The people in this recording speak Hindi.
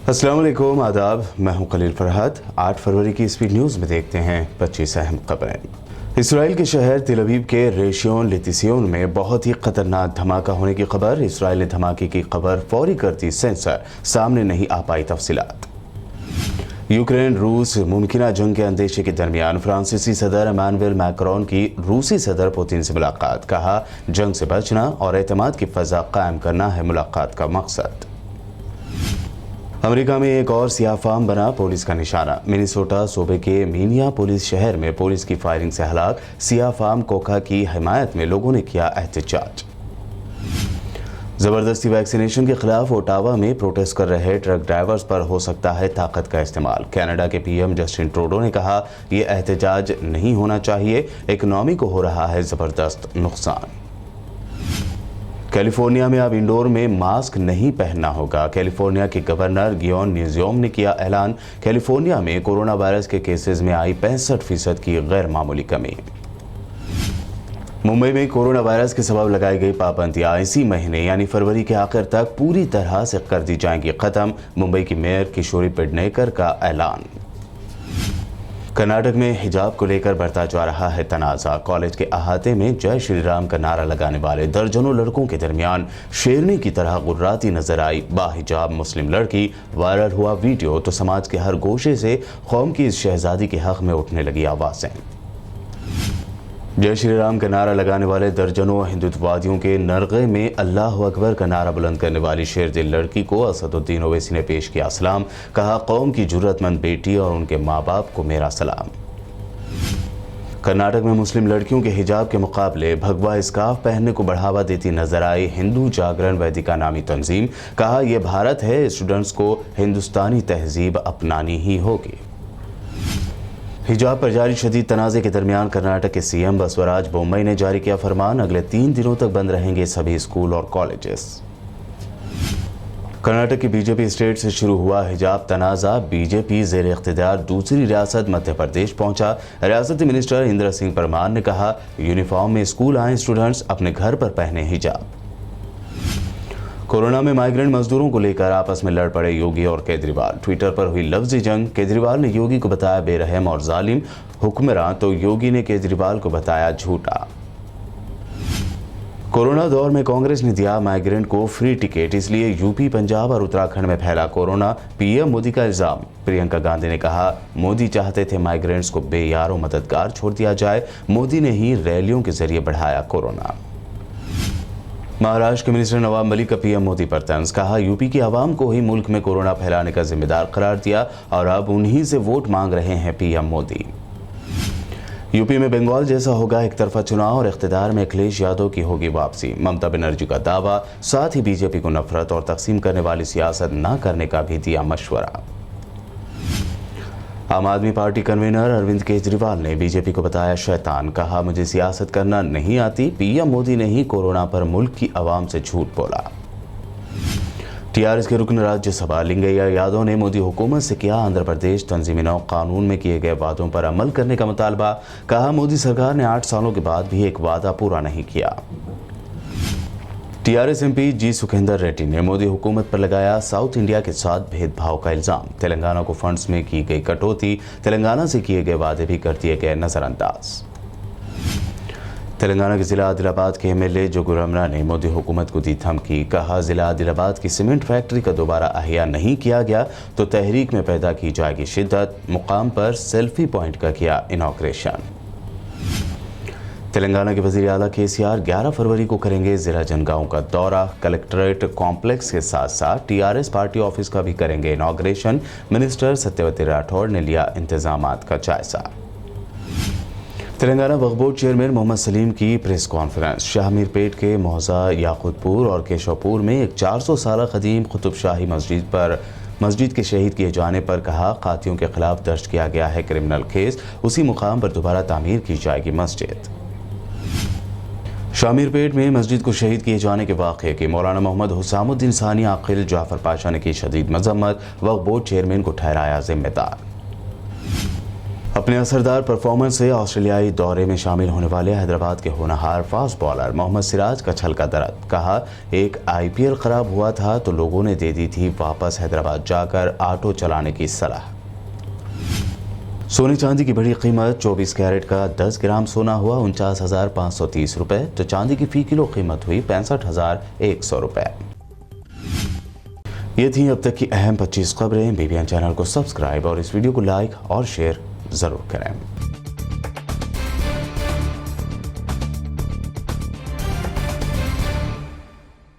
अस्सलाम वालेकुम, आदाब। मैं हूं खलील फरहत। 8 फरवरी की स्पीड न्यूज़ में देखते हैं 25 अहम खबरें। इसराइल के शहर तेल अवीव के रेशियोन लितिसियोन में बहुत ही खतरनाक धमाका होने की खबर। इसराइल ने धमाके की खबर फौरी कर दी सेंसर, सामने नहीं आ पाई तफसीलात। यूक्रेन रूस मुमकिना जंग के अंदेशे के दरमियान फ्रांसीसी सदर इमानुएल मैक्रोन की रूसी सदर पुतिन से मुलाकात। कहा, जंग से बचना और एतमाद की फजा कायम करना है मुलाकात का मकसद। अमेरिका में एक और सियाह फार्म बना पुलिस का निशाना। मिनेसोटा सूबे के मिनियापोलिस शहर में पुलिस की फायरिंग से हलाक सियाह फार्म कोका की हिमायत में लोगों ने किया एहतजाज। जबरदस्ती वैक्सीनेशन के खिलाफ ओटावा में प्रोटेस्ट कर रहे ट्रक ड्राइवर्स पर हो सकता है ताकत का इस्तेमाल। कनाडा के पीएम जस्टिन ट्रूडो ने कहा, यह एहतजाज नहीं होना चाहिए, इकोनॉमी को हो रहा है जबरदस्त नुकसान। कैलिफोर्निया में अब इंडोर में मास्क नहीं पहनना होगा। कैलिफोर्निया के गवर्नर गियोन न्यूज़ोम ने किया ऐलान। कैलिफोर्निया में कोरोना वायरस के केसेस में आई 65% की गैर मामूली कमी। मुंबई में कोरोना वायरस के सबब लगाई गई पाबंदियां इसी महीने यानी फरवरी के आखिर तक पूरी तरह से कर दी जाएंगी खत्म। मुंबई की मेयर किशोरी पेडनेकर का ऐलान। कर्नाटक में हिजाब को लेकर बढ़ता जा रहा है तनाज़ा। कॉलेज के अहाते में जय श्री राम का नारा लगाने वाले दर्जनों लड़कों के दरमियान शेरनी की तरह गुर्राती नजर आई बाहिजाब मुस्लिम लड़की। वायरल हुआ वीडियो तो समाज के हर गोशे से कौम की इस शहजादी के हक में उठने लगी आवाज़ें। जय श्री राम का नारा लगाने वाले दर्जनों हिंदुत्ववादियों के नरगे में अल्लाह अकबर का नारा बुलंद करने वाली शेर दिल लड़की को असदुद्दीन ओवैसी ने पेश किया सलाम। कहा, कौम की जुर्रतमंद बेटी और उनके माँ बाप को मेरा सलाम। कर्नाटक में मुस्लिम लड़कियों के हिजाब के मुकाबले भगवा स्कार्फ पहनने को बढ़ावा देती नजर आई हिंदू जागरण वेदिका नामी तंजीम। कहा, यह भारत है, स्टूडेंट्स को हिंदुस्तानी तहजीब अपनानी ही होगी। हिजाब पर जारी शदीद तनाज़े के दरमियान कर्नाटक के सीएम बसवराज बोम्मई ने जारी किया फरमान। अगले 3 दिनों तक बंद रहेंगे सभी स्कूल और कॉलेजेस। कर्नाटक की बीजेपी स्टेट से शुरू हुआ हिजाब तनाज़ा। बीजेपी ज़ेर इख्तियार दूसरी रियासत मध्य प्रदेश पहुंचा। रियासती मिनिस्टर इंद्र सिंह परमार ने कहा, यूनिफॉर्म में स्कूल आए स्टूडेंट्स अपने घर पर पहने हिजाब। कोरोना में माइग्रेंट मजदूरों को लेकर आपस में लड़ पड़े योगी और केजरीवाल। ट्विटर पर हुई लफ्जी जंग। केजरीवाल ने योगी को बताया बेरहम और जालिम हुक्मरान, तो योगी ने केजरीवाल को बताया झूठा। कोरोना दौर में कांग्रेस ने दिया माइग्रेंट को फ्री टिकट, इसलिए यूपी, पंजाब और उत्तराखंड में फैला कोरोना। पीएम मोदी का इल्जाम। प्रियंका गांधी ने कहा, मोदी चाहते थे माइग्रेंट्स को बेयारो मददगार छोड़ दिया जाए, मोदी ने ही रैलियों के जरिए बढ़ाया कोरोना। महाराष्ट्र के मिनिस्टर नवाब मलिक का पीएम मोदी पर तंज। कहा, यूपी की आवाम को ही मुल्क में कोरोना फैलाने का जिम्मेदार करार दिया और अब उन्हीं से वोट मांग रहे हैं पीएम मोदी। यूपी में बंगाल जैसा होगा एक तरफा चुनाव और इख्तिदार में अखिलेश यादव की होगी वापसी। ममता बनर्जी का दावा। साथ ही बीजेपी को नफरत और तकसीम करने वाली सियासत न करने का भी दिया मशवरा। आम आदमी पार्टी कन्वीनर अरविंद केजरीवाल ने बीजेपी को बताया शैतान। कहा, मुझे सियासत करना नहीं आती। पीएम मोदी ने ही कोरोना पर मुल्क की आवाम से झूठ बोला। टीआरएस के रुकन राज्यसभा लिंगैया यादव ने मोदी हुकूमत से किया आंध्र प्रदेश तंजीमी नौ कानून में किए गए वादों पर अमल करने का मुतालबा। कहा, मोदी सरकार ने 8 सालों के बाद भी एक वादा पूरा नहीं किया। टीआरएस एमपी जी सुखेंदर रेड्डी ने मोदी हुकूमत पर लगाया साउथ इंडिया के साथ भेदभाव का इल्जाम। तेलंगाना को फंड्स में की गई कटौती, तेलंगाना से किए गए वादे भी कर दिए गए नजरअंदाज। तेलंगाना के जिला आदिलाबाद के एमएलए जोगू रमना ने मोदी हुकूमत को दी धमकी। कहा, जिला आदिलाबाद की सीमेंट फैक्ट्री का दोबारा अहिया नहीं किया गया तो तहरीक में पैदा की जाएगी शिद्दत। मुकाम पर सेल्फी पॉइंट का किया इनॉग्रेशन। तेलंगाना के वजीर आला केसीआर 11 फरवरी को करेंगे जिला जनगांव का दौरा। कलेक्ट्रेट कॉम्प्लेक्स के साथ साथ टीआरएस पार्टी ऑफिस का भी करेंगे इनॉग्रेशन। मिनिस्टर सत्यवती राठौड़ ने लिया इंतजामात का जायजा। तेलंगाना वक्फ बोर्ड चेयरमैन मोहम्मद सलीम की प्रेस कॉन्फ्रेंस। शाहमीरपेट के मोहजा याकूतपुर और केशवपुर में एक 400 साल कदीम कुतुब शाही मस्जिद के शहीद किए जाने पर कहा, कातियों के खिलाफ दर्ज किया गया है क्रिमिनल केस। उसी मुकाम पर दोबारा तामीर की जाएगी मस्जिद। शामीरपेट में मस्जिद को शहीद किए जाने के वाक़े की मौलाना मोहम्मद हुसामुद्दीन सानी आकिल जाफर पाशा ने की शदीद मजम्मत। वक्फ बोर्ड चेयरमैन को ठहराया जिम्मेदार। अपने असरदार परफॉर्मेंस से ऑस्ट्रेलियाई दौरे में शामिल होने वाले हैदराबाद के होनहार फास्ट बॉलर मोहम्मद सिराज का छल का दर्द। कहा, एक आईपीएल खराब हुआ था तो लोगों ने दे दी थी वापस हैदराबाद जाकर ऑटो चलाने की सलाह। सोने चांदी की बढ़ी कीमत। 24 कैरेट का 10 ग्राम सोना हुआ 49,530 रुपये, तो चांदी की फी किलो कीमत हुई 65,100 रुपये। ये थी अब तक की अहम 25 खबरें। BBN चैनल को सब्सक्राइब और इस वीडियो को लाइक और शेयर ज़रूर करें।